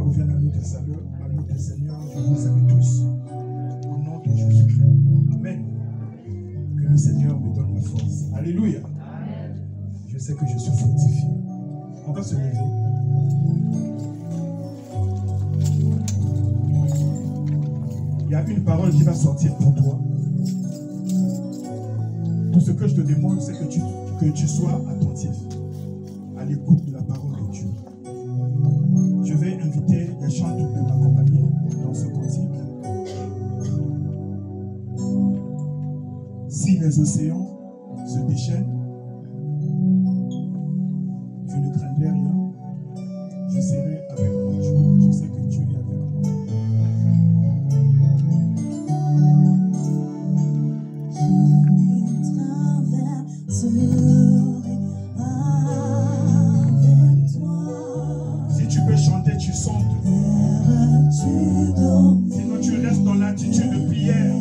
gloire revienne à notre Seigneur. Je vous aime tous. Au nom de Jésus-Christ. Amen. Que le Seigneur me donne la force. Alléluia. Amen. Je sais que je suis fortifié. On va se lever. Il y a une parole qui va sortir pour toi. Tout ce que je te demande, c'est que tu sois attentif à l'écoute de la parole de Dieu. Je vais inviter les chants de m'accompagner dans ce cantique. Si les océans se déchaînent, je ne craindrai rien. Je serai avec mon Dieu. Je sais que Dieu est avec moi. Si tu peux chanter, tu chantes. Sinon, tu restes dans l'attitude de prière.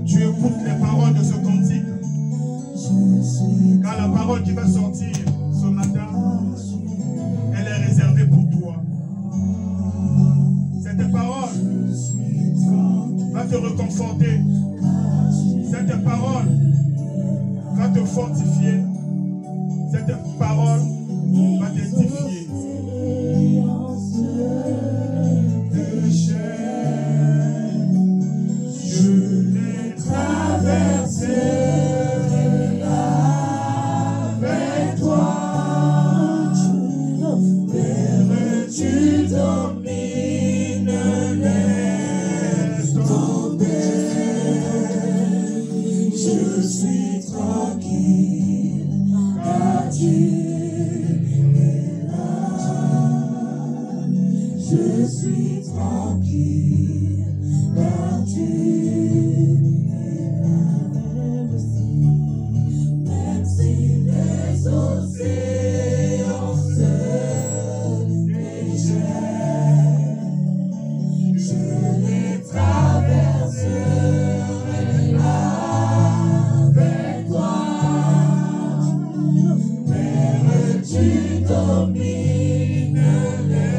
Tu écoutes les paroles de ce cantique. Car la parole qui va sortir ce matin, elle est réservée pour toi. Cette parole va te réconforter. Cette parole va te fortifier. Cette parole va t'édifier. Je l'ai traversé avec toi. Père, tu domines les tempêtes. Je suis tranquille car Dieu est là. Je suis tranquille car Dieu est là. Même si les océans se déchaînent, je les traverserai avec toi. Père, tu domines les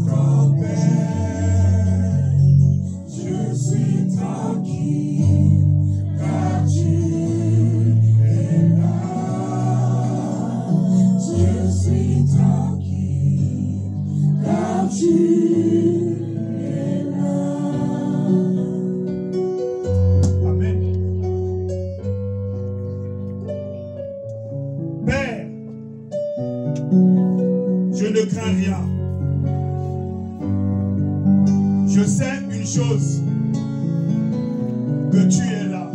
tempêtes. Je suis tranquille car Dieu est là. Je suis tranquille car Dieu est là. Amen. Père, je ne crains rien. Je sais une chose, que tu es là.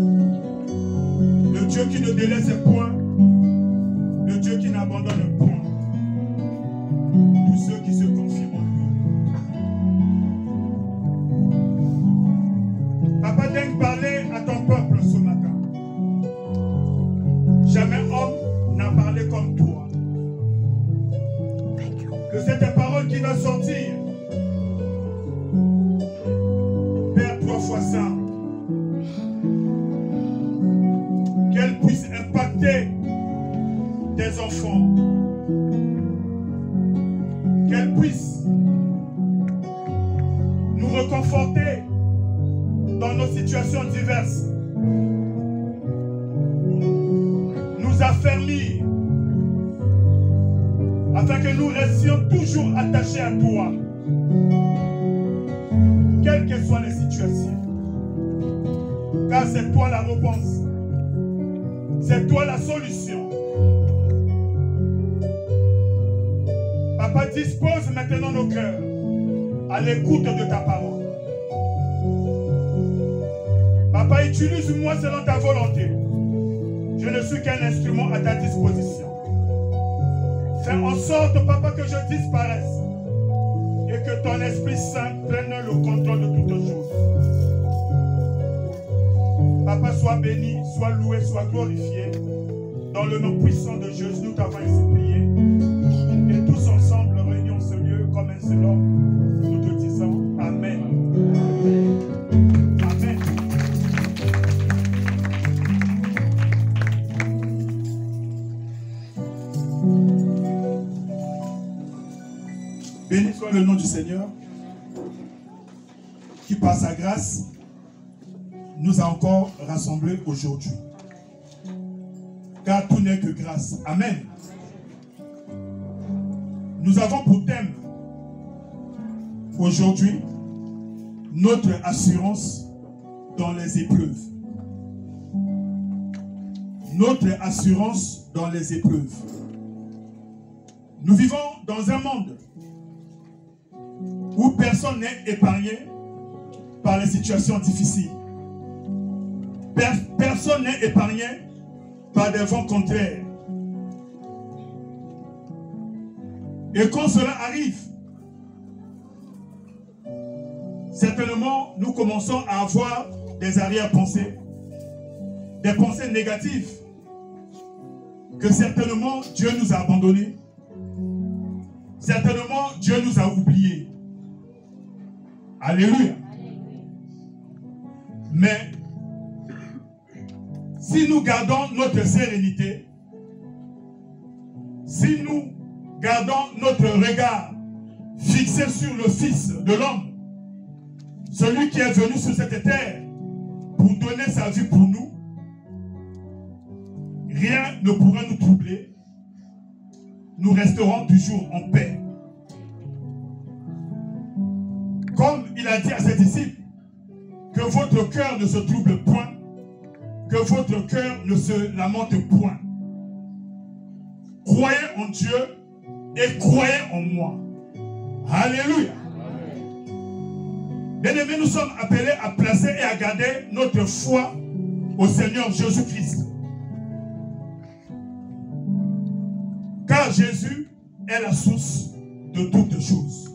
Le Dieu qui ne délaisse point, le Dieu qui n'abandonne point. Tous ceux qui se confient en lui. Papa, daigne parler à ton peuple ce matin. Jamais homme n'a parlé comme toi. Que cette parole qui va sortir, Père, 3 fois saint, qu'elle puisse impacter tes enfants, qu'elle puisse nous reconforter dans nos situations diverses, nous affermir, afin que nous restions toujours attachés à toi, quelles que soient les situations. Car c'est toi la réponse, c'est toi la solution. Papa, dispose maintenant nos cœurs à l'écoute de ta parole. Papa, utilise-moi selon ta volonté. Je ne suis qu'un instrument à ta disposition. Fais en sorte, Papa, que je disparaisse et que ton Esprit Saint prenne le contrôle de toutes choses. Papa, sois béni, sois loué, sois glorifié. Dans le nom puissant de Jésus, nous t'avons ainsi prié. Et tous ensemble, réunions ce lieu comme un seul homme. Nous te disons Amen. Amen. Amen. le nom du Seigneur qui, par sa grâce, nous a encore rassemblés aujourd'hui. Car tout n'est que grâce. Amen. Nous avons pour thème aujourd'hui notre assurance dans les épreuves. Notre assurance dans les épreuves. Nous vivons dans un monde où personne n'est épargné par les situations difficiles. Personne n'est épargné par des vents contraires. Et quand cela arrive, certainement nous commençons à avoir des arrière-pensées, des pensées négatives, que certainement Dieu nous a abandonnés, certainement Dieu nous a oubliés. Alléluia. Mais si nous gardons notre sérénité, si nous gardons notre regard fixé sur le Fils de l'homme, celui qui est venu sur cette terre pour donner sa vie pour nous, rien ne pourra nous troubler. Nous resterons toujours en paix. Comme il a dit à ses disciples, que votre cœur ne se trouble point, que votre cœur ne se lamente point. Croyez en Dieu et croyez en moi. Alléluia. Bien-aimés, nous sommes appelés à placer et à garder notre foi au Seigneur Jésus-Christ. Car Jésus est la source de toutes choses.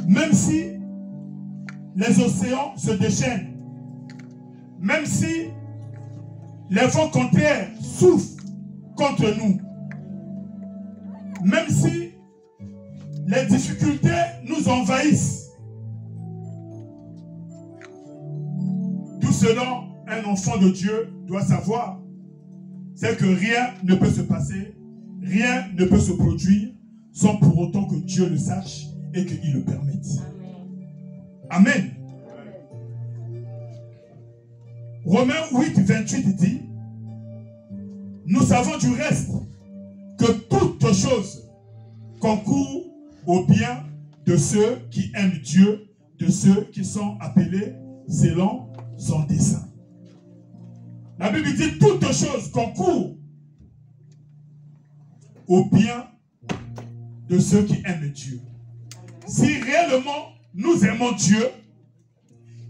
Même si les océans se déchaînent, même si les vents contraires soufflent contre nous, même si les difficultés nous envahissent, tout ce dont un enfant de Dieu doit savoir, c'est que rien ne peut se passer, rien ne peut se produire sans pour autant que Dieu le sache et qu'il le permette. Amen. Romains 8, 28 dit: nous savons du reste que toutes choses concourent au bien de ceux qui aiment Dieu, de ceux qui sont appelés selon son dessein. La Bible dit toutes choses concourent au bien de ceux qui aiment Dieu. Si réellement nous aimons Dieu,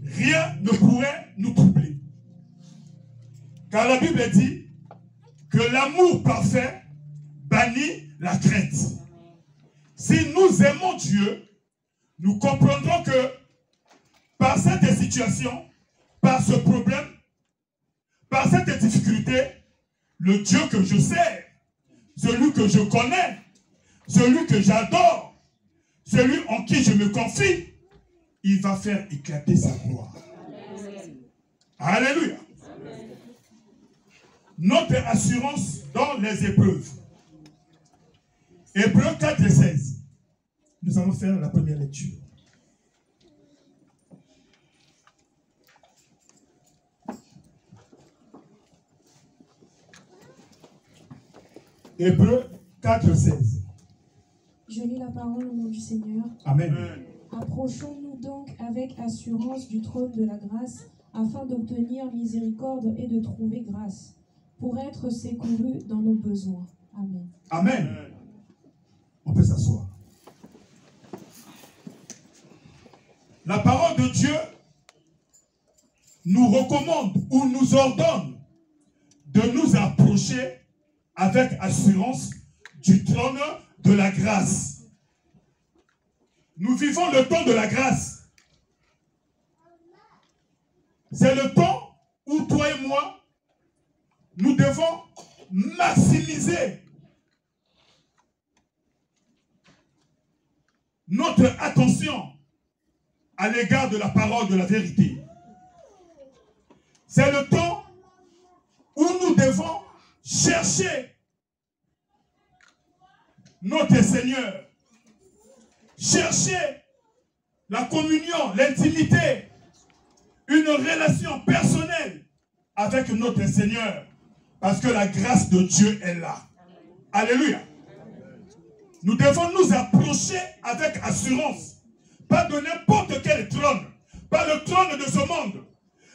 rien ne pourrait nous troubler. Car la Bible dit que l'amour parfait bannit la crainte. Si nous aimons Dieu, nous comprendrons que par cette situation, par ce problème, par cette difficulté, le Dieu que je sers, celui que je connais, celui que j'adore, celui en qui je me confie, il va faire éclater sa gloire. Alléluia. Notre assurance dans les épreuves. Hébreux 4 et 16. Nous allons faire la première lecture. Hébreux 4, 16. Je lis la parole au nom du Seigneur. Amen. Approchons-nous donc avec assurance du trône de la grâce, afin d'obtenir miséricorde et de trouver grâce, pour être secourus dans nos besoins. Amen. Amen. On peut s'asseoir. La parole de Dieu nous recommande ou nous ordonne de nous approcher avec assurance du trône de la grâce. Nous vivons le temps de la grâce. C'est le temps où toi et moi, nous devons maximiser notre attention à l'égard de la parole de la vérité. C'est le temps où nous devons chercher notre Seigneur. Cherchez la communion, l'intimité, une relation personnelle avec notre Seigneur. Parce que la grâce de Dieu est là. Alléluia. Nous devons nous approcher avec assurance. Pas de n'importe quel trône. Pas le trône de ce monde.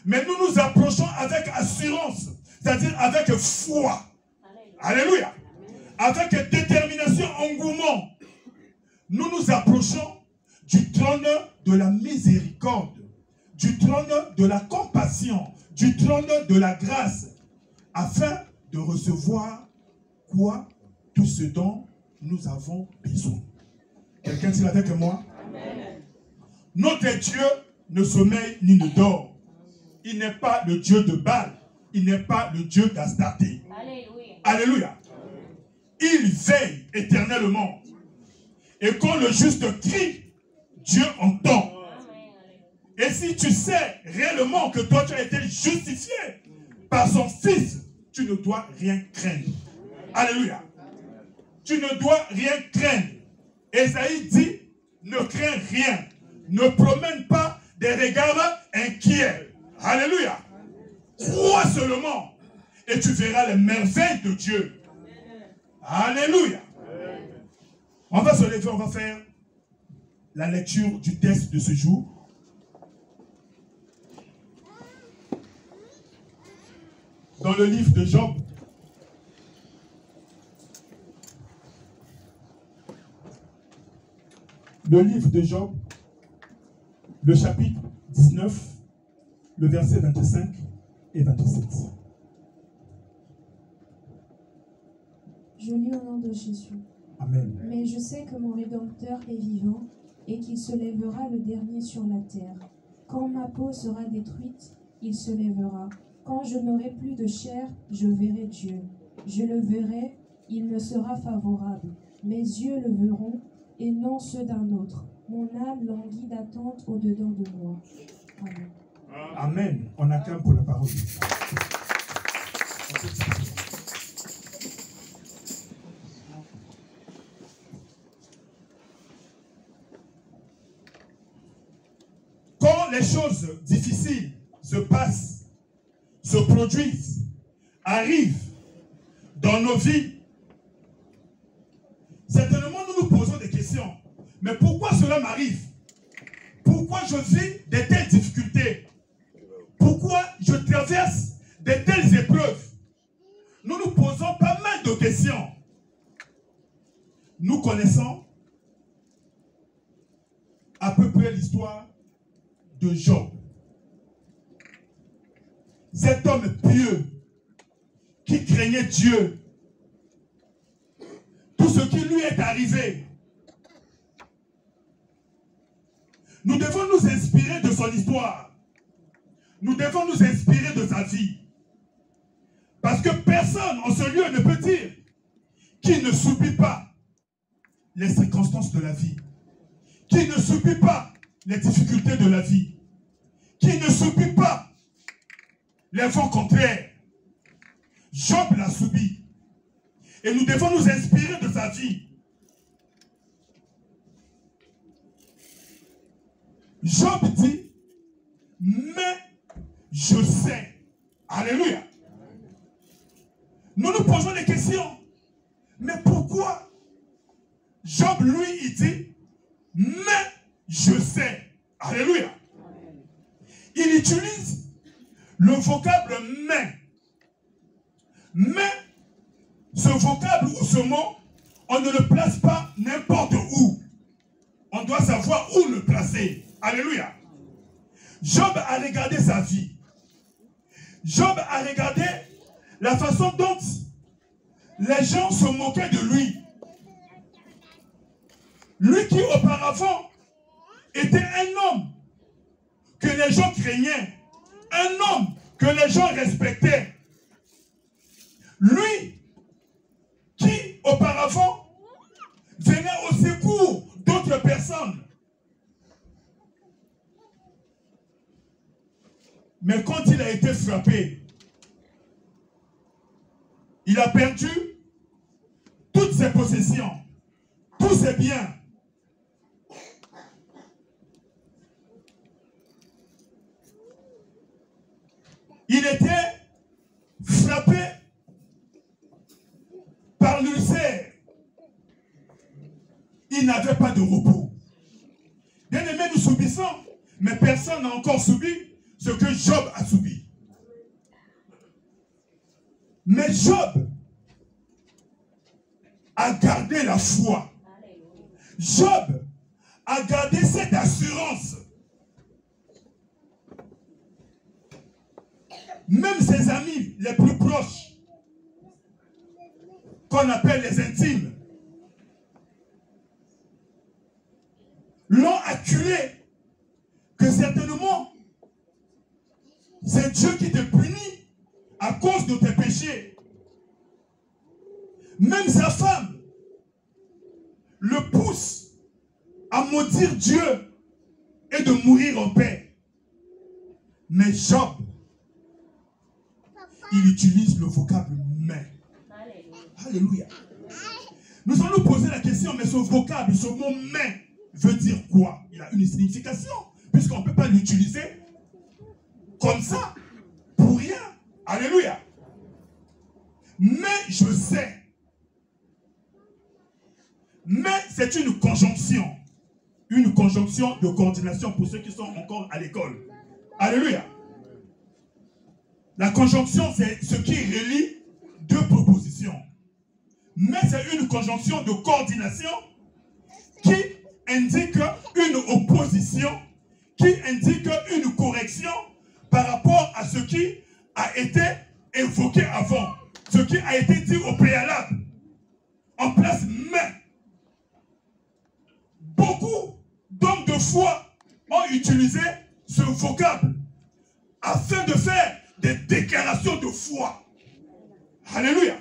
Mais nous nous approchons avec assurance. C'est-à-dire avec foi. Alléluia. Avec détermination, engouement. Nous nous approchons du trône de la miséricorde. Du trône de la compassion. Du trône de la grâce. Afin de recevoir quoi? Tout ce dont nous avons besoin. Quelqu'un dit avec moi? Amen. Notre Dieu ne sommeille ni ne dort. Il n'est pas le Dieu de Baal. Il n'est pas le Dieu d'Astarté. Alléluia. Alléluia. Il veille éternellement. Et quand le juste crie, Dieu entend. Et si tu sais réellement que toi tu as été justifié par son Fils, tu ne dois rien craindre. Alléluia. Tu ne dois rien craindre. Ésaïe dit, ne crains rien. Ne promène pas des regards inquiets. Alléluia. Crois seulement et tu verras les merveilles de Dieu. Alléluia. On va se lever, on va faire la lecture du texte de ce jour. Dans le livre de Job. Le livre de Job, le chapitre 19, le verset 25 et 27. Je lis au nom de Jésus. Amen. Mais je sais que mon Rédempteur est vivant et qu'il se lèvera le dernier sur la terre. Quand ma peau sera détruite, il se lèvera. Quand je n'aurai plus de chair, je verrai Dieu. Je le verrai, il me sera favorable. Mes yeux le verront et non ceux d'un autre. Mon âme languit d'attente au-dedans de moi. Amen. Amen. On acclame pour la parole. Quand les choses difficiles se passent, se produisent, arrivent dans nos vies, certainement nous nous posons des questions. Mais pourquoi cela m'arrive? Pourquoi je vis de telles difficultés? Pourquoi je traverse de telles épreuves? Nous nous posons pas mal de questions. Nous connaissons à peu près l'histoire de Job. Cet homme pieux qui craignait Dieu. Tout ce qui lui est arrivé. Nous devons nous inspirer de son histoire. Nous devons nous inspirer de sa vie. Parce que personne en ce lieu ne peut dire qu'il ne subit pas les circonstances de la vie. Qui ne subit pas les difficultés de la vie. Qui ne subit pas les vents contraires. Job l'a subi. Et nous devons nous inspirer de sa vie. Job dit, mais je sais. Alléluia. Nous nous posons des questions. Mais pourquoi Job, lui, il dit, mais je sais. Alléluia. Il utilise le vocable mais. Mais, ce vocable ou ce mot, on ne le place pas n'importe où. On doit savoir où le placer. Alléluia. Job a regardé sa vie. Job a regardé la façon dont les gens se moquaient de lui. Lui qui auparavant était un homme que les gens craignaient. Un homme que les gens respectaient. Lui qui auparavant venait au secours d'autres personnes. Mais quand il a été frappé, il a perdu toutes ses possessions. c'est bien. Il était frappé par l'ulcère. Il n'avait pas de repos. Bien aimé, nous subissons, mais personne n'a encore subi ce que Job a subi. Mais Job a gardé la foi. Job a gardé cette assurance. Même ses amis les plus proches, qu'on appelle les intimes, l'ont acculé que certainement c'est Dieu qui te punit à cause de tes péchés. Même sa femme le pousse à maudire Dieu et de mourir en paix. Mais Job, il utilise le vocable mais. Alléluia. Nous allons nous poser la question, mais ce vocable, ce mot mais veut dire quoi? Il a une signification, puisqu'on ne peut pas l'utiliser comme ça, pour rien. Alléluia. Mais je sais. Mais c'est une conjonction de coordination pour ceux qui sont encore à l'école. Alléluia. La conjonction, c'est ce qui relie deux propositions. Mais c'est une conjonction de coordination qui indique une opposition, qui indique une correction par rapport à ce qui a été évoqué avant, ce qui a été dit au préalable. En place mais. Beaucoup d'hommes de foi ont utilisé ce vocable afin de faire des déclarations de foi. Alléluia.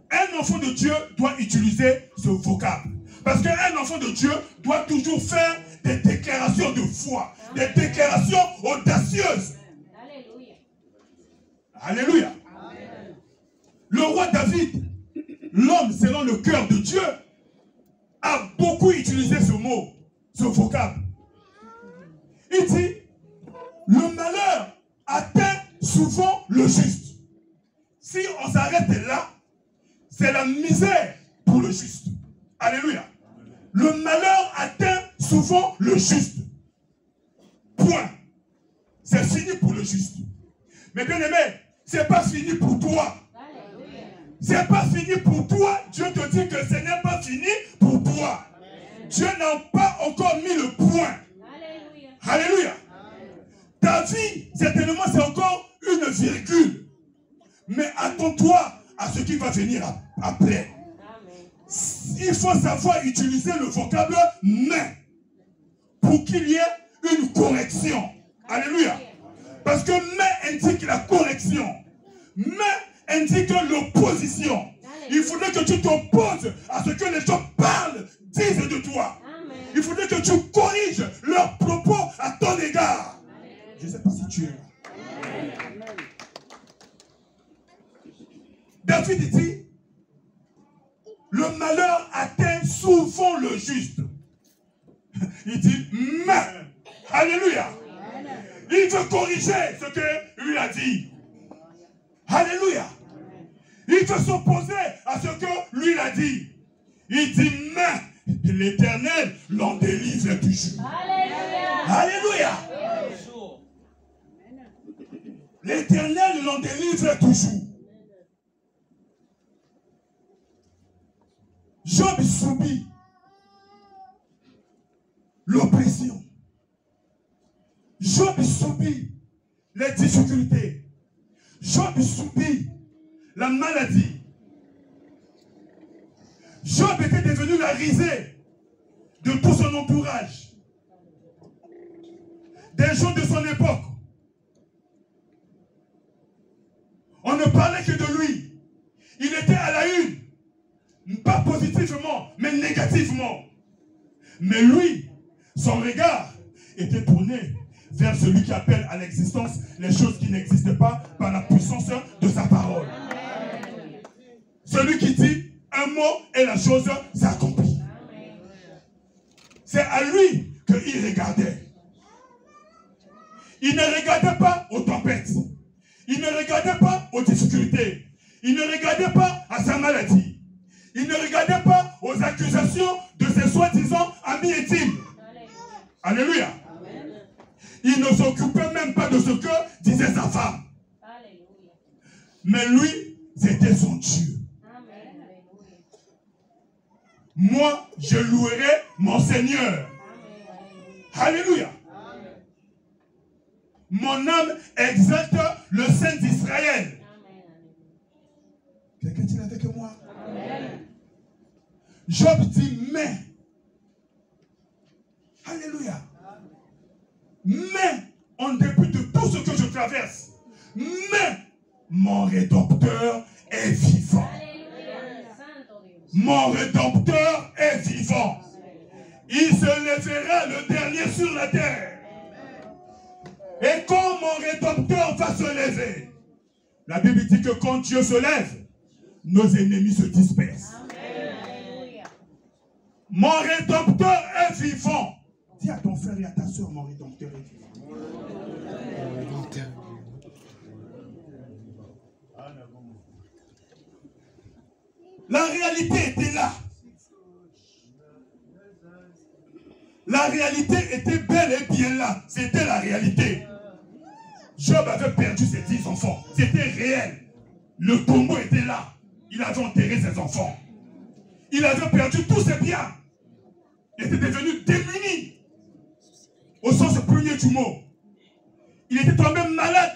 Un enfant de Dieu doit utiliser ce vocable. Parce qu'un enfant de Dieu doit toujours faire des déclarations de foi. Des déclarations audacieuses. Alléluia. Alléluia. Le roi David, l'homme selon le cœur de Dieu, a beaucoup utilisé ce mot, ce vocable. Il dit, le malheur atteint souvent le juste. Si on s'arrête là, c'est la misère pour le juste. Alléluia. Le malheur atteint souvent le juste. Point. C'est fini pour le juste. Mais bien aimé, c'est pas fini pour toi. C'est pas fini pour toi. Dieu te dit que ce n'est pas fini pour toi. Dieu n'a pas encore mis le point. Alléluia. Alléluia. Ta vie, certainement, c'est encore une virgule. Mais attends-toi à ce qui va venir après. Il faut savoir utiliser le vocable mais pour qu'il y ait une correction. Alléluia. Parce que mais indique la correction. Mais indique l'opposition. Il faudrait que tu t'opposes à ce que les gens parlent, disent de toi. Amen. Il faudrait que tu corriges leurs propos à ton égard. Amen. Je ne sais pas si tu es là. Amen. David dit, le malheur atteint souvent le juste. Il dit, mais, alléluia. Amen. Il veut corriger ce que lui a dit. Alléluia. Il veut s'opposer à ce que lui a dit. Il dit, mais l'Éternel l'en délivre toujours. Alléluia. Alléluia. L'Éternel l'en délivre toujours. Job subit l'oppression. Job subit les difficultés. Job subit la maladie. Job était devenu la risée de tout son entourage. Des gens de son époque. On ne parlait que de lui. Il était à la une. Pas positivement, mais négativement. Mais lui, son regard était tourné vers celui qui appelle à l'existence les choses qui n'existent pas par la puissance de sa parole. Amen. Celui qui dit un mot et la chose s'accomplit. c'est à lui qu'il regardait. Il ne regardait pas aux tempêtes. Il ne regardait pas aux difficultés. Il ne regardait pas à sa maladie. Il ne regardait pas aux accusations de ses soi-disant amis intimes. Alléluia. Il ne s'occupait même pas de ce que disait sa femme. Mais lui, c'était son Dieu. Moi, je louerai mon Seigneur. Alléluia. Mon âme exalte le Saint d'Israël. Quelqu'un dit avec moi? Amen. Job dit mais. Alléluia. Mais, en dépit de tout ce que je traverse, mais mon Rédempteur est vivant. Mon Rédempteur est vivant. Il se lèvera le dernier sur la terre. Et quand mon Rédempteur va se lever, la Bible dit que quand Dieu se lève, nos ennemis se dispersent. Mon Rédempteur est vivant. Dis à ton frère et à ta soeur, mon Rédempteur est vivant. La réalité était là. La réalité était bel et bien là. C'était la réalité. Job avait perdu ses 10 enfants. C'était réel. Le tombeau était là. Il avait enterré ses enfants. Il avait perdu tous ses biens. Il était devenu démuni. Au sens premier du mot. Il était tombé malade,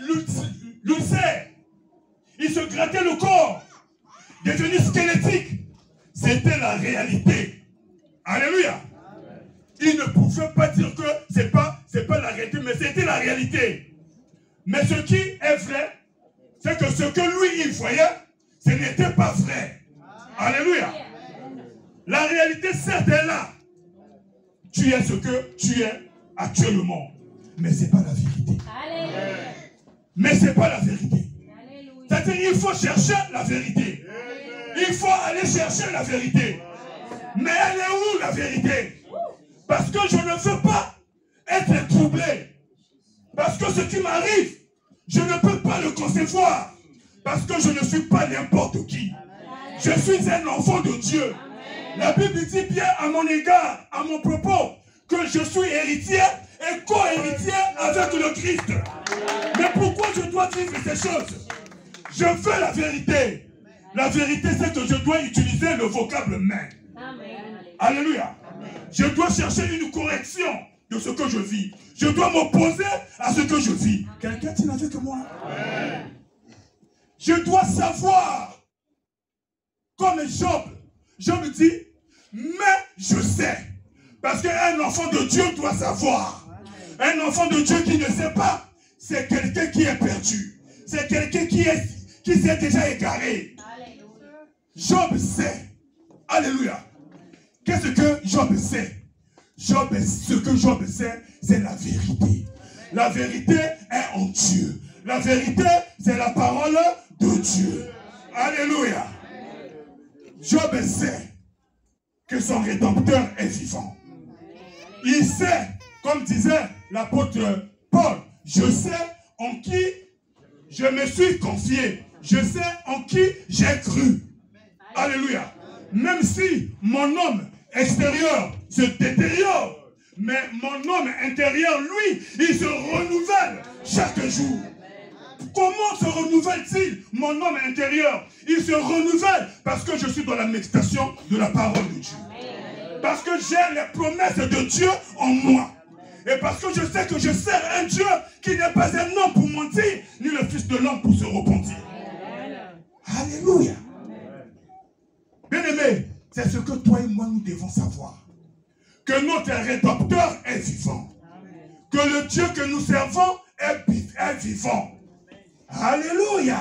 l'ulcère. Il se grattait le corps. Devenu squelettique. C'était la réalité. Alléluia. Il ne pouvait pas dire que c'est pas la réalité, mais c'était la réalité. Mais ce qui est vrai, c'est que ce que lui, il voyait, ce n'était pas vrai. Alléluia. La réalité, certes, est là. Tu es ce que tu es actuellement. Mais ce n'est pas la vérité. Mais ce n'est pas la vérité. C'est-à-dire, il faut chercher la vérité. Il faut aller chercher la vérité. Mais elle est où la vérité? Parce que je ne veux pas être troublé. Parce que ce qui m'arrive, je ne peux pas le concevoir. Parce que je ne suis pas n'importe qui. Je suis un enfant de Dieu. La Bible dit bien à mon égard, à mon propos, que je suis héritier et co-héritier avec le Christ. Mais pourquoi je dois vivre ces choses? Je veux la vérité. La vérité, c'est que je dois utiliser le vocable main. Alléluia. Je dois chercher une correction de ce que je vis. Je dois m'opposer à ce que je vis. Quelqu'un dit avec moi? Amen. Je dois savoir. Comme Job. Job dit, mais je sais. Parce qu'un enfant de Dieu doit savoir. Un enfant de Dieu qui ne sait pas, c'est quelqu'un qui est perdu. C'est quelqu'un qui s'est déjà égaré. Job sait. Alléluia. Qu'est-ce que Job sait? Ce que Job sait, c'est la vérité. La vérité est en Dieu. La vérité, c'est la parole de Dieu. Alléluia. Job sait que son Rédempteur est vivant. Il sait, comme disait l'apôtre Paul, je sais en qui je me suis confié. Je sais en qui j'ai cru. Alléluia. Même si mon homme extérieur se détériore, mais mon homme intérieur, lui, il se renouvelle chaque jour. Comment se renouvelle-t-il mon homme intérieur? Il se renouvelle parce que je suis dans la méditation de la parole de Dieu. Parce que j'ai les promesses de Dieu en moi. Et parce que je sais que je sers un Dieu qui n'est pas un homme pour mentir, ni le Fils de l'homme pour se repentir. Alléluia. Bien-aimé, c'est ce que toi et moi nous devons savoir. Que notre Rédempteur est vivant. Que le Dieu que nous servons est vivant. Alléluia.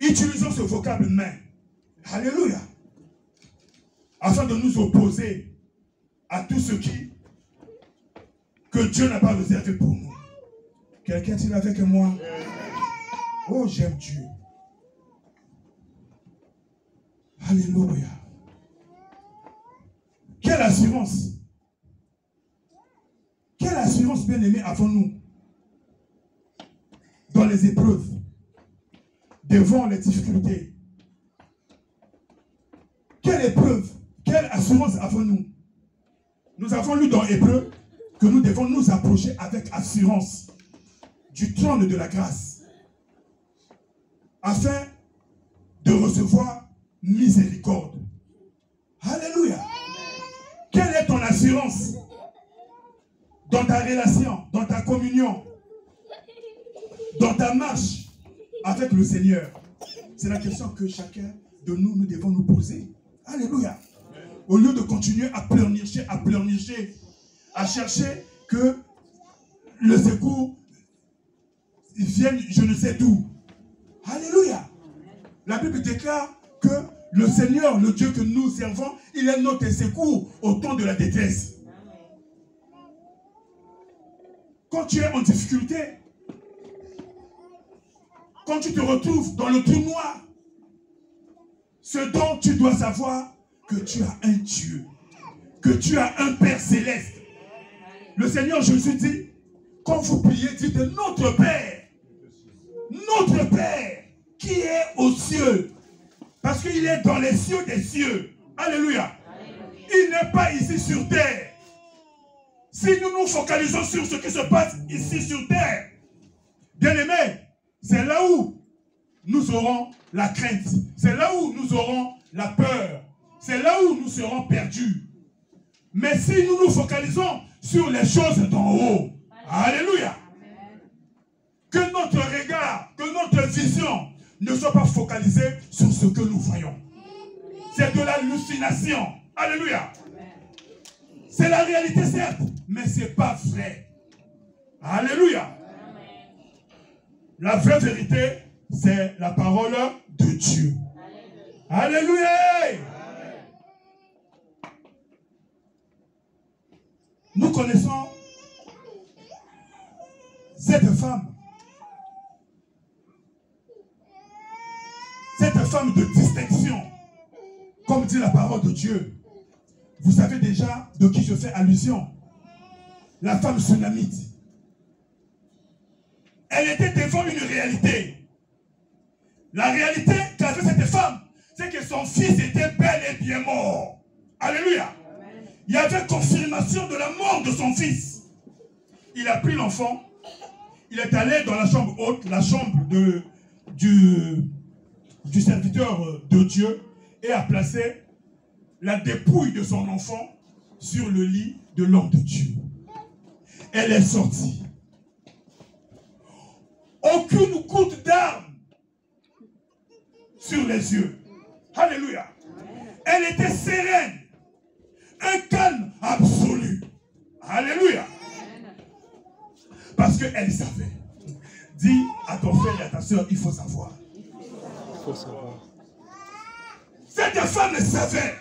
Utilisons ce vocable main. Alléluia. Afin de nous opposer à tout ce que Dieu n'a pas réservé pour nous. Quelqu'un dit avec moi? Oh, j'aime Dieu. Alléluia. Quelle assurance? Quelle assurance, bien-aimés, avons-nous dans les épreuves, devant les difficultés? Quelle épreuve, quelle assurance avons-nous? Nous avons lu dans Hébreux que nous devons nous approcher avec assurance du trône de la grâce afin de recevoir miséricorde. Alléluia. Quelle est ton assurance dans ta relation, dans ta communion, dans ta marche avec le Seigneur? C'est la question que chacun de nous, nous devons nous poser. Alléluia. Au lieu de continuer à pleurnicher, à chercher que le secours vienne je ne sais d'où. Alléluia. La Bible déclare que le Seigneur, le Dieu que nous servons, il est notre secours au temps de la détresse. Quand tu es en difficulté, quand tu te retrouves dans le trou noir, ce dont tu dois savoir que tu as un Dieu, que tu as un Père céleste. Le Seigneur Jésus dit, quand vous priez, dites notre Père qui est aux cieux, parce qu'il est dans les cieux des cieux. Alléluia. Il n'est pas ici sur terre. Si nous nous focalisons sur ce qui se passe ici sur terre, bien-aimés, c'est là où nous aurons la crainte. C'est là où nous aurons la peur. C'est là où nous serons perdus. Mais si nous nous focalisons sur les choses d'en haut, alléluia, que notre regard, que notre vision ne soit pas focalisée sur ce que nous voyons. C'est de l'hallucination. Alléluia. C'est la réalité, certes, mais ce n'est pas vrai. Alléluia. La vraie vérité, c'est la parole de Dieu. Alléluia. Nous connaissons cette femme de distinction, comme dit la parole de Dieu. Vous savez déjà de qui je fais allusion. La femme sunamite. Elle était devant une réalité. La réalité qu'avait cette femme, c'est que son fils était bel et bien mort. Alléluia. Il y avait confirmation de la mort de son fils. Il a pris l'enfant. Il est allé dans la chambre haute, la chambre du serviteur de Dieu, et a placé la dépouille de son enfant sur le lit de l'homme de Dieu. Elle est sortie. Aucune goutte d'arme sur les yeux. Alléluia. Elle était sereine. Un calme absolu. Alléluia. Parce qu'elle savait. Dis à ton frère et à ta soeur, il faut savoir. Il faut savoir. Cette femme savait.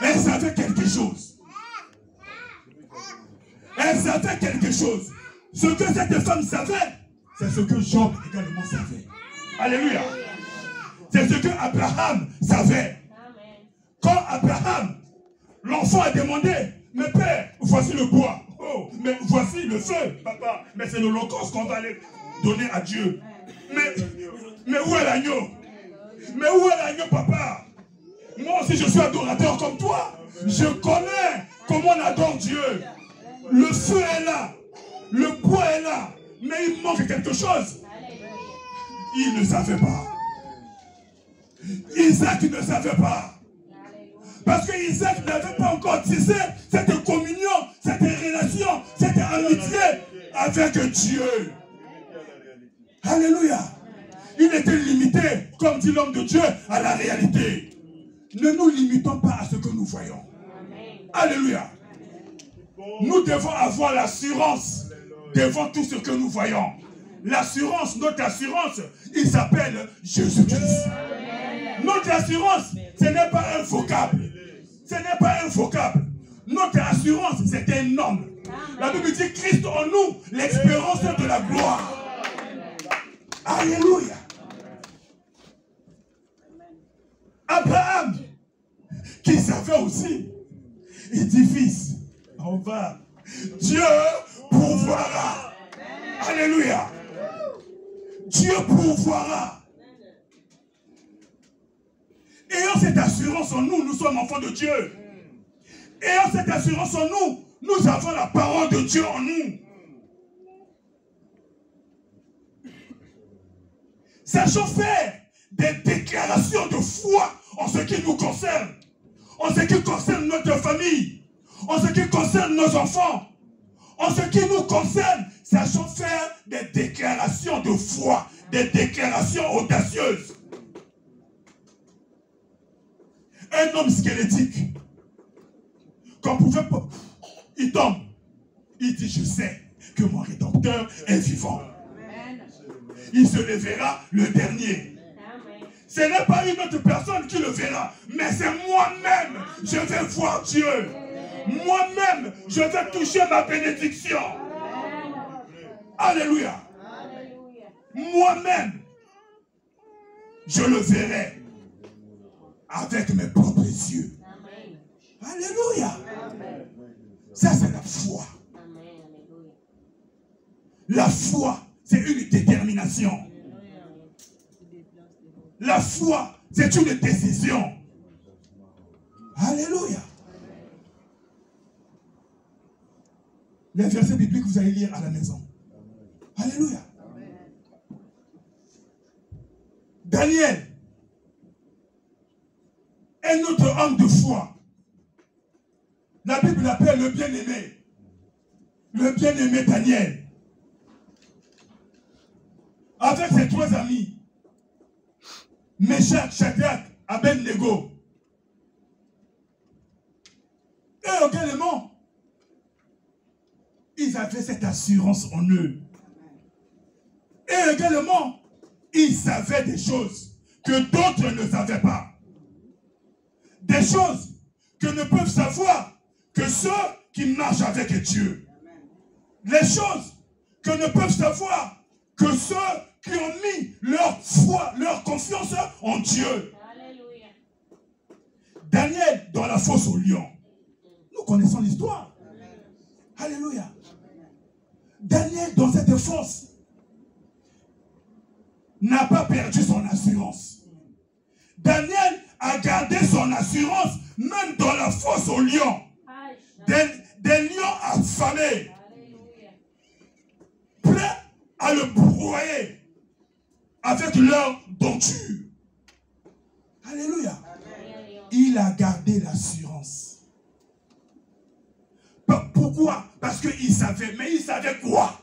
Elle savait quelque chose. Elle savait quelque chose. Ce que cette femme savait, c'est ce que Job également savait. Alléluia. C'est ce que Abraham savait. Quand Abraham, l'enfant a demandé, mais père, voici le bois. Oh, mais voici le feu, papa. Mais c'est l'holocauste qu'on va aller donner à Dieu. Mais où est l'agneau? Mais où est l'agneau, papa? Moi aussi, je suis adorateur comme toi. Je connais comment on adore Dieu. Le feu est là. Le bois est là. Mais il manque quelque chose. Il ne savait pas. Isaac ne savait pas. Parce que Isaac n'avait pas encore tissé cette communion, cette relation, cette amitié avec Dieu. Alléluia. Il était limité, comme dit l'homme de Dieu, à la réalité. Ne nous limitons pas à ce que nous voyons. Alléluia. Nous devons avoir l'assurance devant tout ce que nous voyons. L'assurance, notre assurance, il s'appelle Jésus-Christ. Notre assurance, ce n'est pas un vocable. Ce n'est pas un vocable. Notre assurance, c'est un homme. La Bible dit Christ en nous, l'espérance de la gloire. Alléluia. Abraham, qui savait aussi Il dit, fils, on va. Dieu pourvoira. Alléluia. Dieu pourvoira. Ayant cette assurance en nous, nous sommes enfants de Dieu. Ayant cette assurance en nous, nous avons la parole de Dieu en nous. Sachons faire des déclarations de foi en ce qui nous concerne, en ce qui concerne notre famille, en ce qui concerne nos enfants, en ce qui nous concerne. Sachons faire des déclarations de foi, des déclarations audacieuses. Un homme squelettique, qu'on pouvait pas, il tombe. Il dit, je sais que mon Rédempteur est vivant. Il se lèvera le dernier. Ce n'est pas une autre personne qui le verra, mais c'est moi-même. Je vais voir Dieu. Moi-même, je vais toucher ma bénédiction. Alléluia. Moi-même, je le verrai avec mes propres yeux. Alléluia. Ça, c'est la foi. La foi, c'est une détermination. La foi, c'est une décision. Alléluia. Les versets bibliques, vous allez lire à la maison. Alléluia. Daniel, un autre homme de foi. La Bible l'appelle le bien-aimé. Le bien-aimé Daniel. Avec ses trois amis, Meshach, Shadrach, Abednego. Et également, ils avaient cette assurance en eux. Et également, ils savaient des choses que d'autres ne savaient pas. Des choses que ne peuvent savoir que ceux qui marchent avec Dieu. Les choses que ne peuvent savoir que ceux qui ont mis leur foi, leur confiance en Dieu. Alléluia. Daniel dans la fosse au lion. Nous connaissons l'histoire. Alléluia. Daniel dans cette fosse n'a pas perdu son assurance. Daniel a gardé son assurance même dans la fosse au lion. Des lions affamés, prêts à le broyer avec leur denture. Alléluia. Il a gardé l'assurance. Pourquoi? Parce qu'il savait. Mais il savait quoi?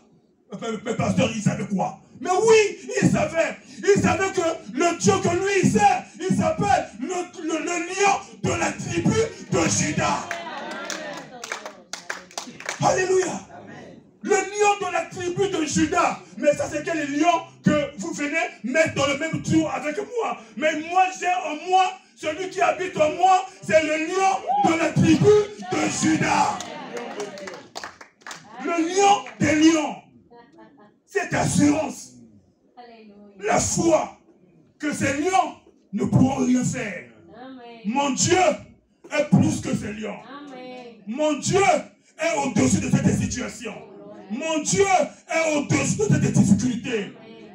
Le pasteur, il savait quoi? Mais oui, il savait. Il savait que le Dieu que lui il sert, il s'appelle le lion de la tribu de Juda. Alléluia. Le lion de la tribu de Juda. Mais ça, c'est quel lion que vous venez mettre dans le même tour avec moi. Mais moi, j'ai en moi, celui qui habite en moi, c'est le lion de la tribu de Juda. Le lion des lions. Cette assurance. La foi que ces lions ne pourront rien faire. Mon Dieu est plus que ces lions. Mon Dieu est au-dessus de cette situation. Mon Dieu est au-dessus de cette difficulté.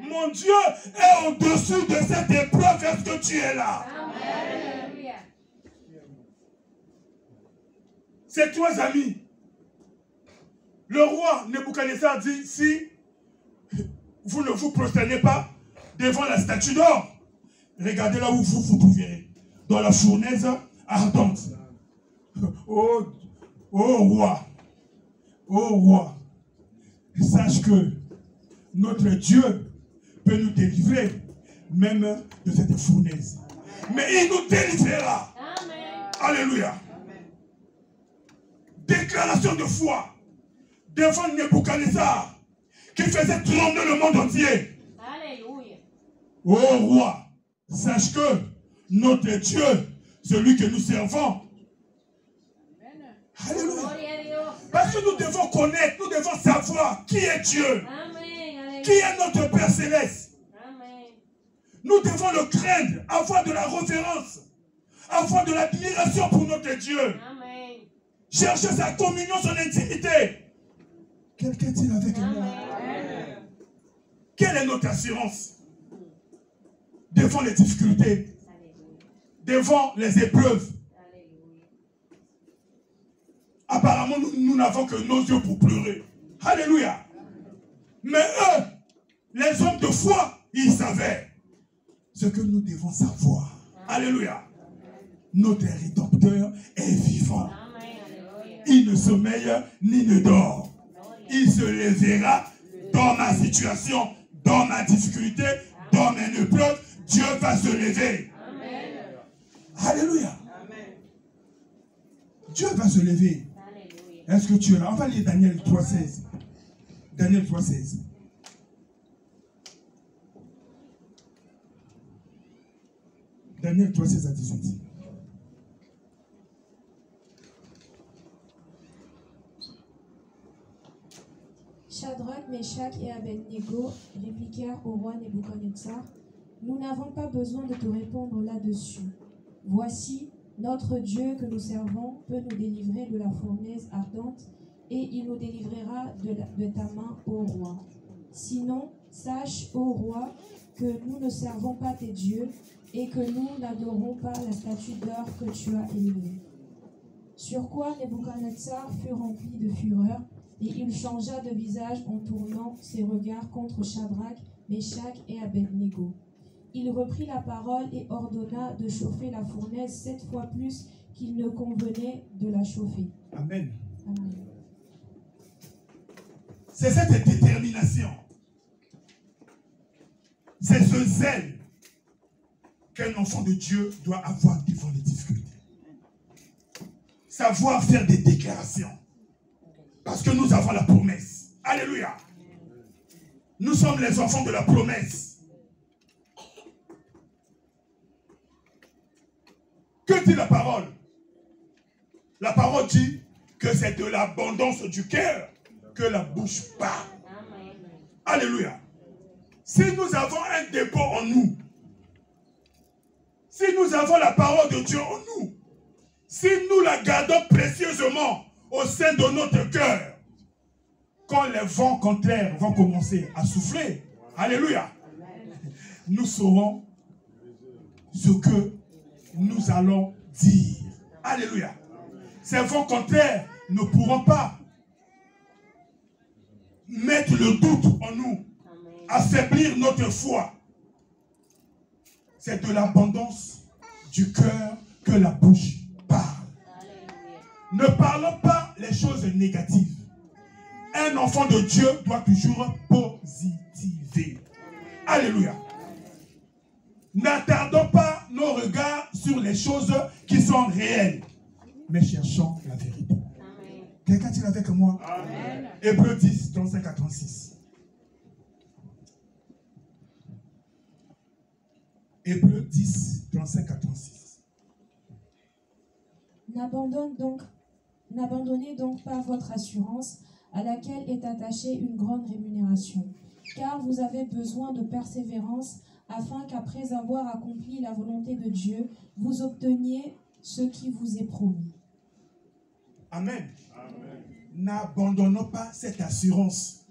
Mon Dieu est au-dessus de cette épreuve. Est-ce que tu es là? Amen. Ces trois amis, le roi Nebuchadnezzar dit, si vous ne vous prosternez pas devant la statue d'or, regardez là où vous vous trouverez, dans la fournaise ardente. Oh roi, sache que notre Dieu peut nous délivrer même de cette fournaise. Mais il nous délivrera. Amen. Alléluia. Amen. Déclaration de foi devant Nebuchadnezzar qui faisait trembler le monde entier. Alléluia. Ô roi, sache que notre Dieu, celui que nous servons. Amen. Alléluia. Parce que nous devons connaître, nous devons savoir qui est Dieu. Amen. Qui est notre Père Céleste. Amen. Nous devons le craindre, avoir de la révérence, avoir de l'admiration pour notre Dieu. Amen. Chercher sa communion, son intimité. Quelqu'un est-il avec moi? Quelle est notre assurance devant les difficultés, devant les épreuves? Apparemment, nous n'avons que nos yeux pour pleurer. Alléluia. Mais eux, les hommes de foi, ils savaient ce que nous devons savoir. Alléluia. Notre Rédempteur est vivant. Il ne sommeille ni ne dort. Il se lèvera dans ma situation, dans ma difficulté, dans mes épreuves. Dieu va se lever. Alléluia. Dieu va se lever. Est-ce que tu es là? On va lire Daniel 3,16. Daniel 3,16. Daniel 3,16 à 18. Shadrach, Meshach et Abednego répliquèrent au roi Nebuchadnezzar: Nous n'avons pas besoin de te répondre là-dessus. Voici, notre Dieu que nous servons peut nous délivrer de la fournaise ardente, et il nous délivrera de ta main, ô roi. Sinon, sache, ô roi, que nous ne servons pas tes dieux, et que nous n'adorons pas la statue d'or que tu as élevée. Sur quoi Nebuchadnezzar fut rempli de fureur, et il changea de visage en tournant ses regards contre Shadrach, Meshach et Abednego. Il reprit la parole et ordonna de chauffer la fournaise 7 fois plus qu'il ne convenait de la chauffer. Amen. Amen. C'est cette détermination, c'est ce zèle qu'un enfant de Dieu doit avoir devant les difficultés. Savoir faire des déclarations. Parce que nous avons la promesse. Alléluia. Nous sommes les enfants de la promesse. Que dit la parole? La parole dit que c'est de l'abondance du cœur que la bouche parle. Alléluia. Si nous avons un dépôt en nous, si nous avons la parole de Dieu en nous, si nous la gardons précieusement au sein de notre cœur, quand les vents contraires vont commencer à souffler, alléluia, nous saurons ce que nous allons dire. Alléluia. Ces vents contraires ne pourront pas mettre le doute en nous, affaiblir notre foi. C'est de l'abondance du cœur que la bouche parle. Ne parlons pas les choses négatives. Un enfant de Dieu doit toujours positiver. Alléluia. N'attardons pas nos regards sur les choses qui sont réelles, mais cherchons la vérité. Quelqu'un est-il avec moi? Amen. Hébreux 10, 35 à 36. Hébreux 10, 35 à 36. N'abandonnez donc pas votre assurance, à laquelle est attachée une grande rémunération, car vous avez besoin de persévérance, afin qu'après avoir accompli la volonté de Dieu, vous obteniez ce qui vous est promis. Amen. Amen. N'abandonnons pas cette assurance.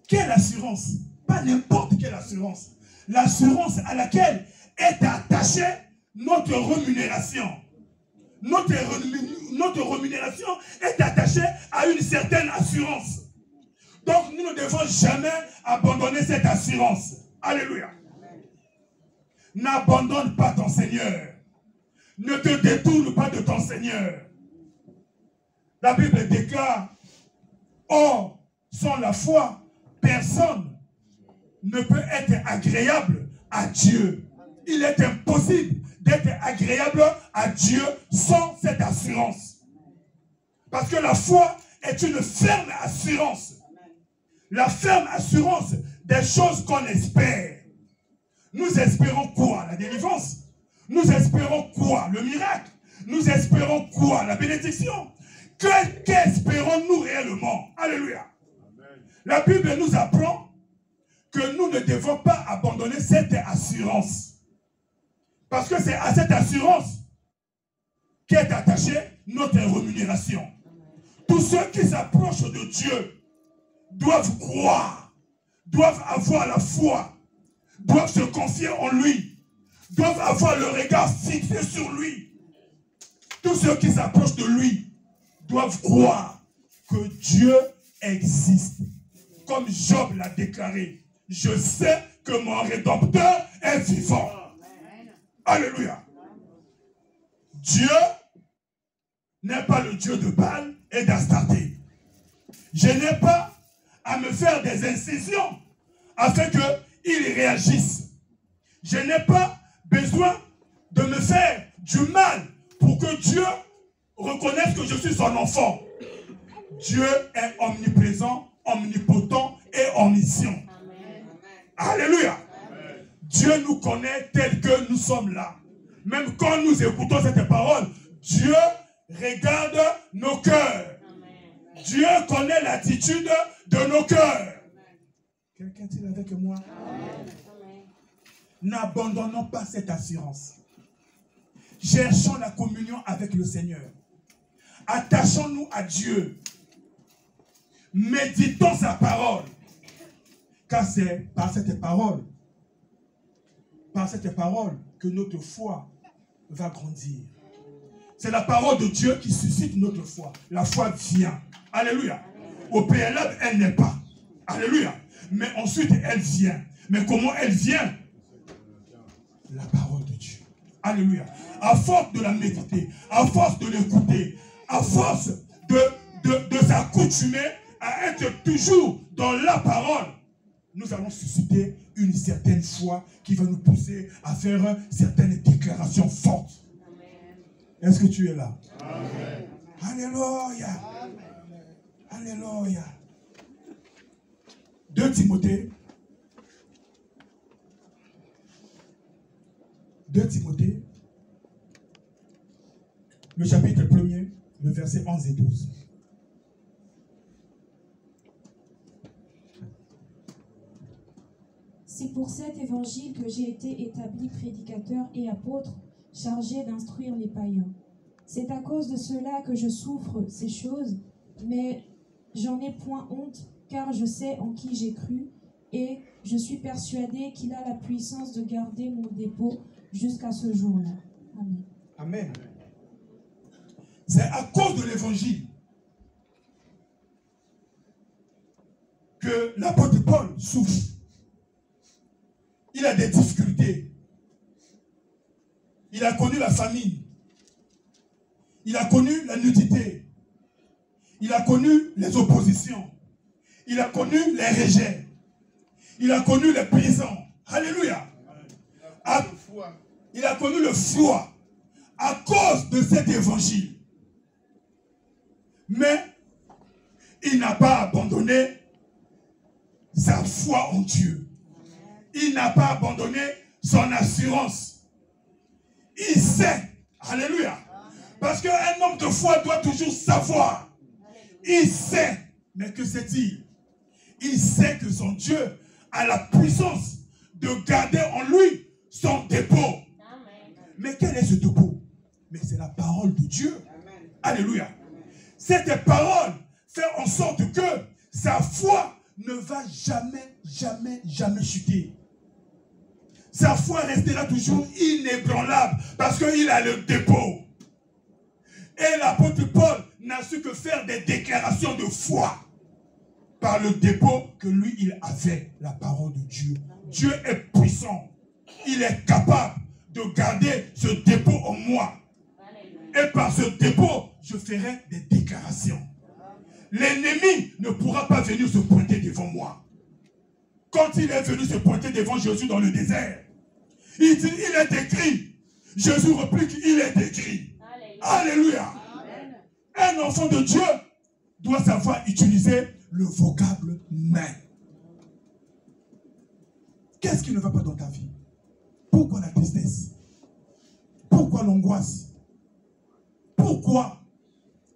Quelle assurance? Pas n'importe quelle assurance. L'assurance à laquelle est attachée notre rémunération. Notre rémunération est attachée à une certaine assurance. Donc nous ne devons jamais abandonner cette assurance. Alléluia. N'abandonne pas ton Seigneur. Ne te détourne pas de ton Seigneur. La Bible déclare: or, sans la foi, personne ne peut être agréable à Dieu. Il est impossible d'être agréable à Dieu sans cette assurance. Parce que la foi est une ferme assurance. La ferme assurance des choses qu'on espère. Nous espérons quoi? La délivrance. Nous espérons quoi? Le miracle. Nous espérons quoi? La bénédiction. Qu'espérons-nous réellement? Alléluia. Amen. La Bible nous apprend que nous ne devons pas abandonner cette assurance. Parce que c'est à cette assurance qu'est attachée notre rémunération. Tous ceux qui s'approchent de Dieu doivent croire, doivent avoir la foi, doivent se confier en lui, doivent avoir le regard fixé sur lui. Tous ceux qui s'approchent de lui doivent croire que Dieu existe. Comme Job l'a déclaré, je sais que mon Rédempteur est vivant. Alléluia. Dieu n'est pas le Dieu de Baal et d'Astarté. Je n'ai pas à me faire des incisions afin qu'il réagisse. Je n'ai pas besoin de me faire du mal pour que Dieu reconnaisse que je suis son enfant. Dieu est omniprésent, omnipotent et omniscient. Amen. Alléluia. Amen. Dieu nous connaît tel que nous sommes là. Même quand nous écoutons cette parole, Dieu regarde nos cœurs. Amen. Dieu connaît l'attitude de nos cœurs. Quelqu'un est-il avec moi? N'abandonnons pas cette assurance. Cherchons la communion avec le Seigneur. Attachons-nous à Dieu. Méditons sa parole. Car c'est par cette parole que notre foi va grandir. C'est la parole de Dieu qui suscite notre foi. La foi vient. Alléluia. Au préalable, elle n'est pas. Alléluia. Mais ensuite, elle vient. Mais comment elle vient? La parole de Dieu. Alléluia. À force de la méditer, à force de l'écouter, à force de s'accoutumer à être toujours dans la parole, nous allons susciter une certaine foi qui va nous pousser à faire certaines déclarations fortes. Est-ce que tu es là? Amen. Alléluia. Alléluia. 2 Timothée. 2 Timothée. Le chapitre 1er, le verset 11 et 12. C'est pour cet évangile que j'ai été établi prédicateur et apôtre, chargé d'instruire les païens. C'est à cause de cela que je souffre ces choses, mais j'en ai point honte, car je sais en qui j'ai cru, et je suis persuadé qu'il a la puissance de garder mon dépôt jusqu'à ce jour-là. Amen. Amen. C'est à cause de l'évangile que l'apôtre Paul souffre. Il a des difficultés. Il a connu la famine. Il a connu la nudité. Il a connu les oppositions. Il a connu les rejets. Il a connu les prisons. Alléluia. Il a connu le froid à cause de cet évangile. Mais il n'a pas abandonné sa foi en Dieu. Il n'a pas abandonné son assurance. Il sait. Alléluia. Parce qu'un homme de foi doit toujours savoir. Il sait. Mais que sait-il? Il sait que son Dieu a la puissance de garder en lui son dépôt. Amen. Mais quel est ce dépôt? Mais c'est la parole de Dieu. Amen. Alléluia. Cette parole fait en sorte que sa foi ne va jamais chuter. Sa foi restera toujours inébranlable parce qu'il a le dépôt. Et l'apôtre Paul n'a su que faire des déclarations de foi par le dépôt que lui, il avait, la parole de Dieu. Dieu est puissant. Il est capable de garder ce dépôt en moi. Et par ce dépôt, je ferai des déclarations. L'ennemi ne pourra pas venir se pointer devant moi. Quand il est venu se pointer devant Jésus dans le désert, il dit, il est écrit. Jésus réplique, il est écrit. Alléluia. Amen. Un enfant de Dieu doit savoir utiliser le vocable main. Qu'est-ce qui ne va pas dans ta vie? Pourquoi la tristesse? Pourquoi l'angoisse? Pourquoi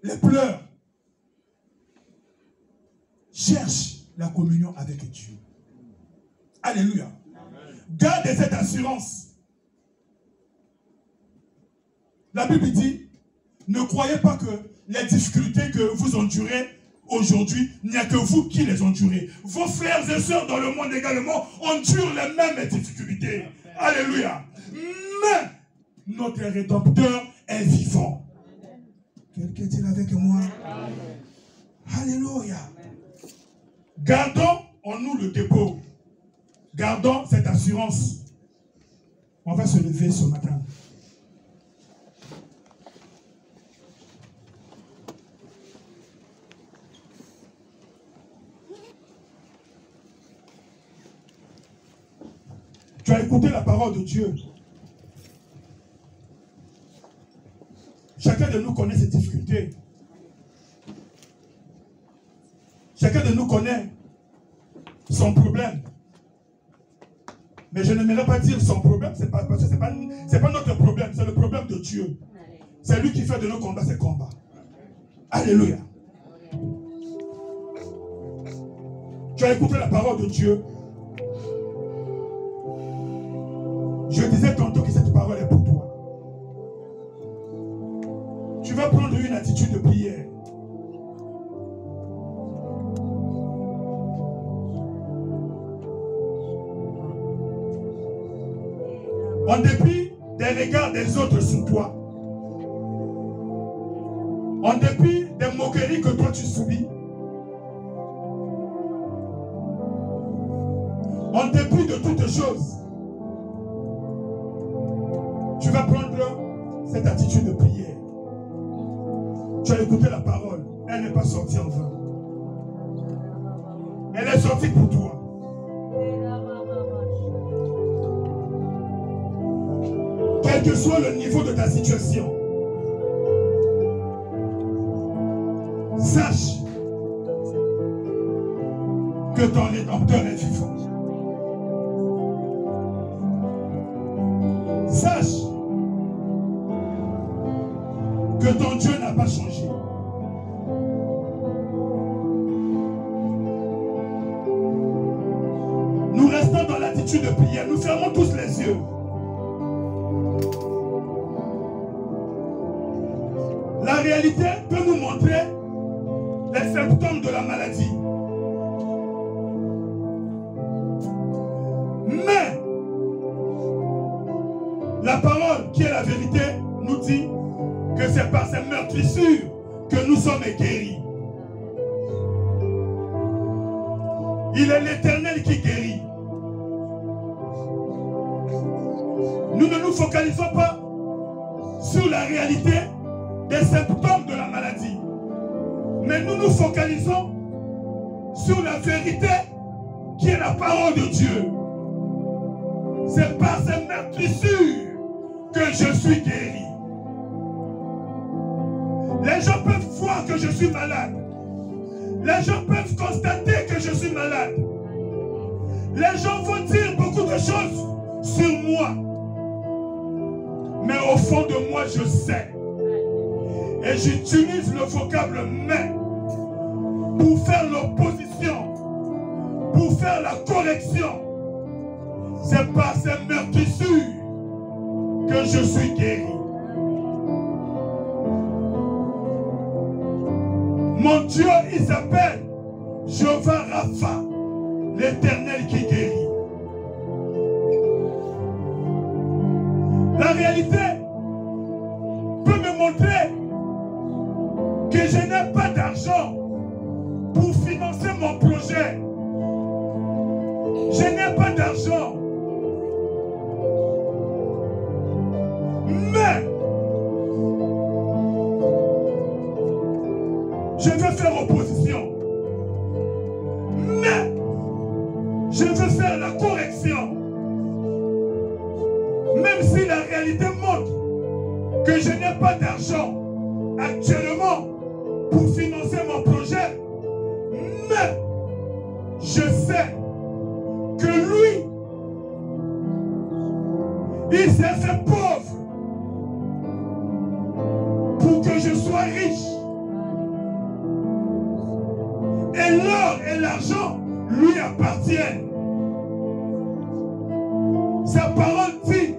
les pleurs? Cherche la communion avec Dieu. Alléluia. Amen. Garde cette assurance. La Bible dit, Ne croyez pas que les difficultés que vous endurez aujourd'hui, il n'y a que vous qui les endurez. Vos frères et sœurs dans le monde également endurent les mêmes difficultés. Alléluia. Mais notre Rédempteur est vivant. Quelqu'un est avec moi? Alléluia. Gardons en nous le dépôt. Gardons cette assurance. On va se lever ce matin. Tu as écouté la parole de Dieu. Chacun de nous connaît ses difficultés. Chacun de nous connaît son problème. Mais je n'aimerais pas dire son problème, parce que c'est pas notre problème, c'est le problème de Dieu. C'est lui qui fait de nos combats ses combats. Alléluia. Tu as écouté la parole de Dieu. Je disais tantôt que cette parole est pour toi. Tu vas prendre une attitude de prière. En dépit des regards des autres sur toi, en dépit des moqueries que toi tu subis, en dépit de toutes choses, tu vas prendre cette attitude de prière. Tu as écouté la parole, elle n'est pas sortie en vain. Elle est sortie pour toi. Quel que soit le niveau de ta situation, sache que ton Rédempteur est vivant. Sache que ton Dieu n'a pas changé. Nous restons dans l'attitude de prière. Nous fermons tous les yeux. La réalité peut nous montrer les symptômes de la maladie. Mais la parole qui est la vérité nous dit que c'est par ces meurtrissures que nous sommes guéris. Il est l'Éternel qui guérit. Nous ne nous focalisons pas sur la réalité des symptômes de la maladie, mais nous nous focalisons sur la vérité qui est la parole de Dieu. C'est par ces meurtrissures que je suis guéri. Les gens peuvent voir que je suis malade. Les gens peuvent constater que je suis malade. Les gens vont dire beaucoup de choses sur moi. Mais au fond de moi, je sais. Et j'utilise le vocable « mais » pour faire l'opposition, pour faire la correction. C'est par ces meurtrissures que je suis guéri. Mon Dieu, il s'appelle Jéhovah Rapha, l'Éternel qui guérit. La réalité peut me montrer que je n'ai pas d'argent pour financer mon projet. Je n'ai pas d'argent. Mais je veux faire opposition. Mais je veux faire la correction. Même si la réalité montre que je n'ai pas d'argent actuellement pour financer mon projet, mais je sais que lui, il s'est fait pauvre pour que je sois riche. Et l'or et l'argent lui appartiennent. Sa parole dit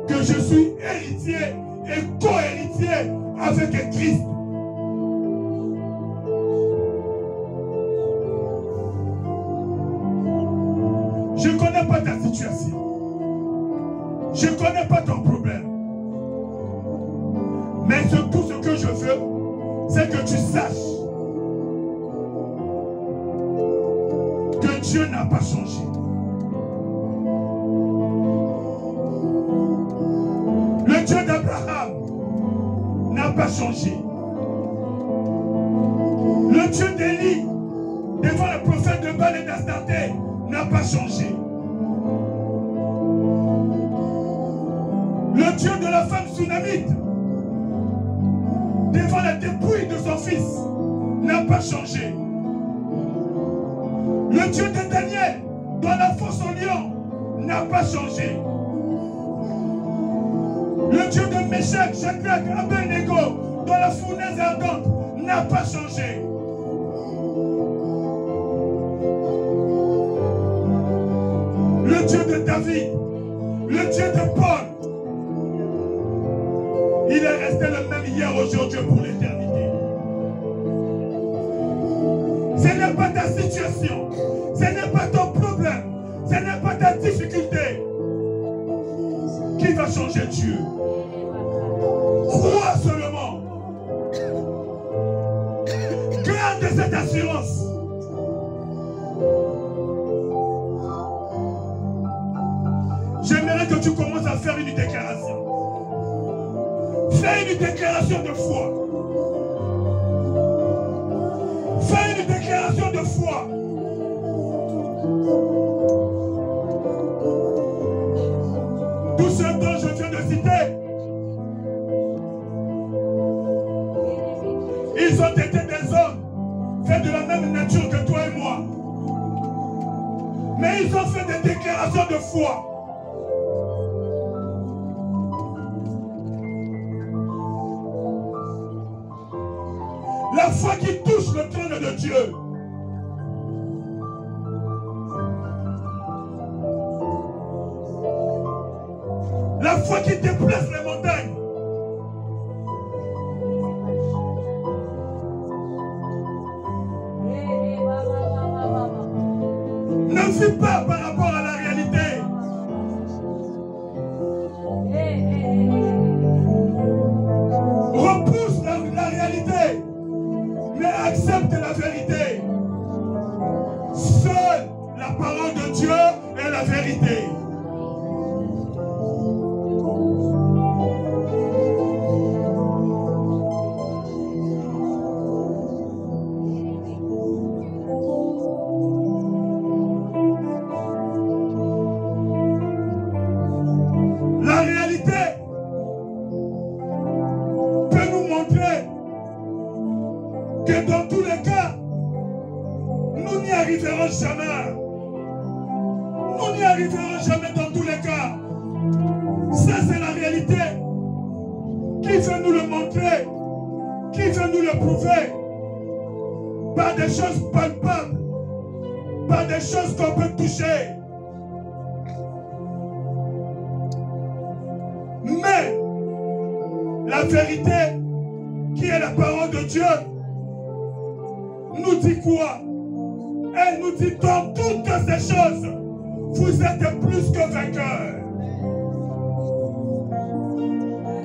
que je suis héritier et co-héritier d'amitié avec Christ. Je ne connais pas ta situation. Je ne connais pas ton problème. Mais surtout ce que je veux, c'est que tu saches que Dieu n'a pas changé. Le Dieu d'Abraham n'a pas changé. Le Dieu d'Élie, devant le prophète de Baal et d'Astarté, n'a pas changé. Le Dieu de la femme tsunamite, devant la dépouille de son fils, n'a pas changé. Le Dieu de Daniel, dans la fosse au lion, n'a pas changé. Le Dieu de Meshach, Shadrach, Abednego, dans la fournaise ardente, n'a pas changé. Le Dieu de David, le Dieu de Paul, il est resté le même hier, aujourd'hui, pour l'éternité. Ce n'est pas ta situation, ce n'est pas ton problème, ce n'est pas ta difficulté qui va changer Dieu. Crois seulement. Garde cette assurance. J'aimerais que tu commences à faire une déclaration. Fais une déclaration de foi. Fais une déclaration de foi. Tous ceux dont je viens de citer, ils ont été des hommes faits de la même nature que toi et moi. Mais ils ont fait des déclarations de foi. La foi qui touche le trône de Dieu. La foi qui déplace les montagnes. Ne vis pas par rapport à la réalité. Repousse la réalité. Mais accepte la vérité. Seule la parole de Dieu est la vérité. La réalité peut nous montrer que dans tous les cas, nous n'y arriverons jamais. Nous n'y arriverons jamais dans tous les cas. Ça, c'est la réalité. Qui veut nous le montrer? Qui veut nous le prouver? Par des choses palpables, par des choses qu'on peut toucher. Mais la vérité, qui est la parole de Dieu, nous dit quoi? Elle nous dit dans toutes ces choses, vous êtes plus que vainqueurs.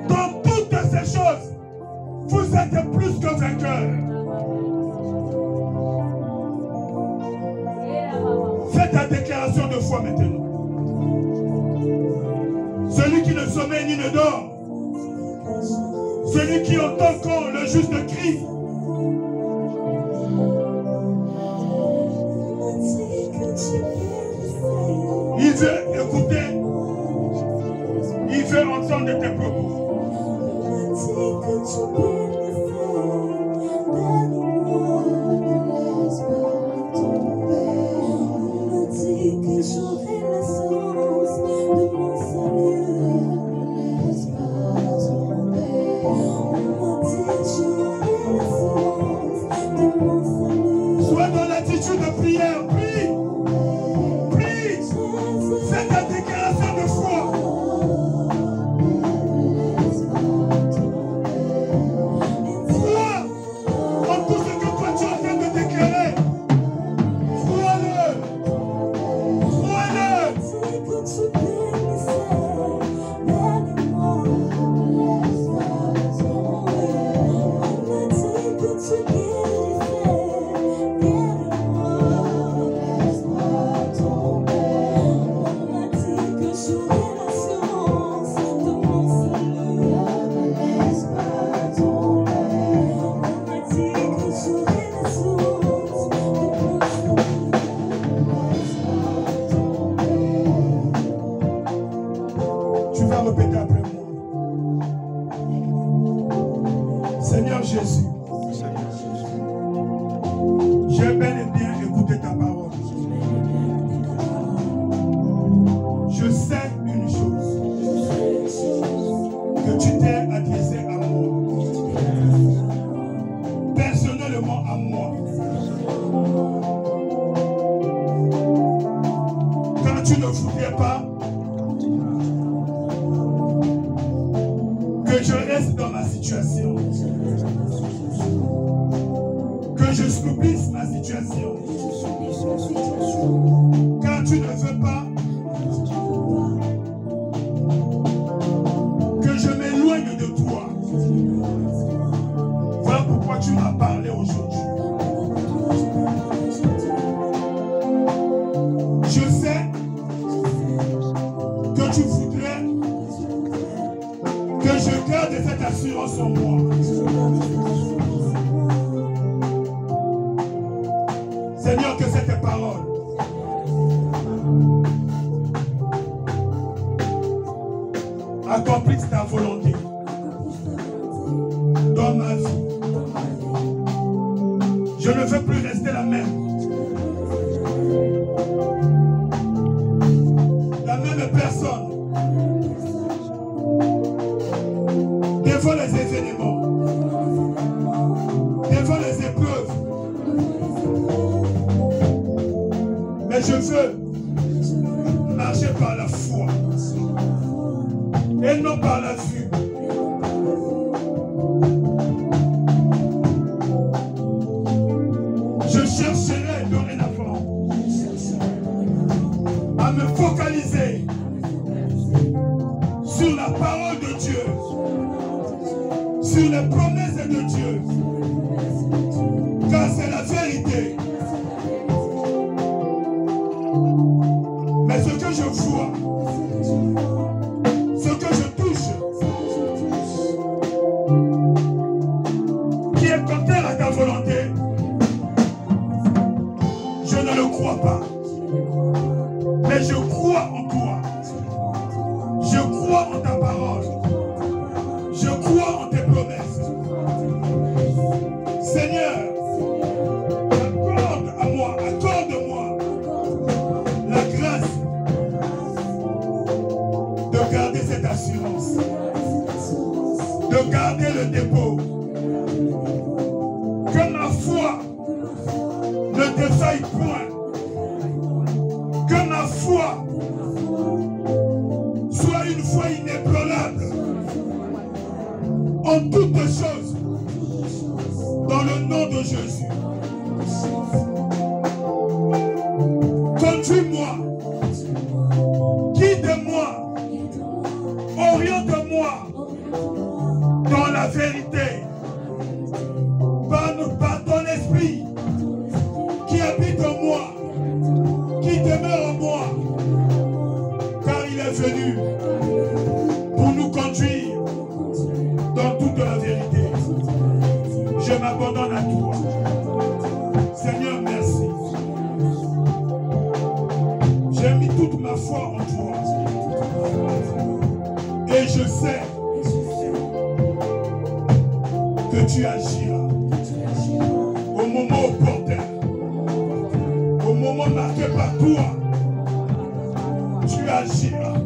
Dans toutes ces choses, vous êtes plus que vainqueurs. Fais ta déclaration de foi maintenant. Celui qui ne sommeille ni ne dort, celui qui entend quand le juste crie, il veut écouter, il veut entendre tes propos. Je sais une chose, que tu t'es adressé à moi, personnellement à moi. Quand tu ne voudrais pas que je reste dans ma situation, que je subisse ma situation, quand tu ne veux pas que je m'éloigne de toi, voilà pourquoi tu m'as parlé aujourd'hui. Je sais que tu voudrais que je garde cette assurance en moi. Seigneur, que cette parole accomplisse ta volonté dans ma vie. Je ne veux plus rester la même. La même personne. Devant les événements. Devant les épreuves. Mais je veux marcher par la foi et non par la vue. Je chercherai dorénavant à me focaliser sur la parole de Dieu, sur les promesses de Dieu, car c'est la vérité. Mais ce que je vois, ce que je touche, qui est contraire à ta volonté, je ne le crois pas. Mais je crois en toi. Je crois en ta parole. Je crois en tes promesses. Seigneur, accorde-moi la grâce de garder cette assurance, de garder le dépôt, que ma foi ne défaille point, que ma foi soit une foi inébranlable en toutes choses, dans le nom de Jésus. Conduis-moi, guide-moi, oriente-moi dans la vérité, par ton esprit qui habite en moi, qui demeure en moi, car il est venu pour nous conduire dans toute la vérité. Je m'abandonne à toi. Seigneur, merci. J'ai mis toute ma foi en toi. Et je sais que tu agiras au moment opportun, au moment marqué par toi. Tu agiras.